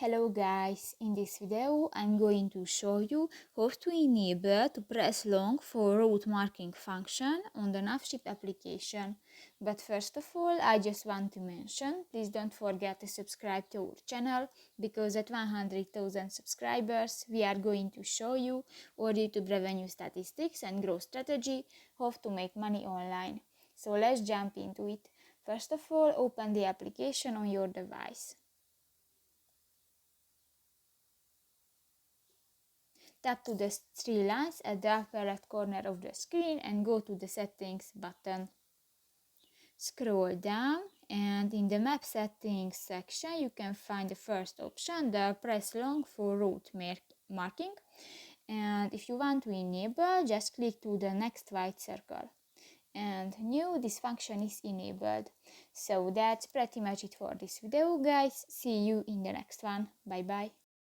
Hello guys, in this video I'm going to show you how to enable to press long for route marking function on the NavShip application. But first of all, I just want to mention, please don't forget to subscribe to our channel, because at 100,000 subscribers we are going to show you our YouTube revenue statistics and growth strategy, how to make money online. So let's jump into it. First of all, open the application on your device. Tap to the three lines at the upper left corner of the screen and go to the settings button. Scroll down and in the map settings section you can find the first option, the press long for route marking. And if you want to enable, just click to the next white circle. And now this function is enabled. So that's pretty much it for this video guys. See you in the next one. Bye bye.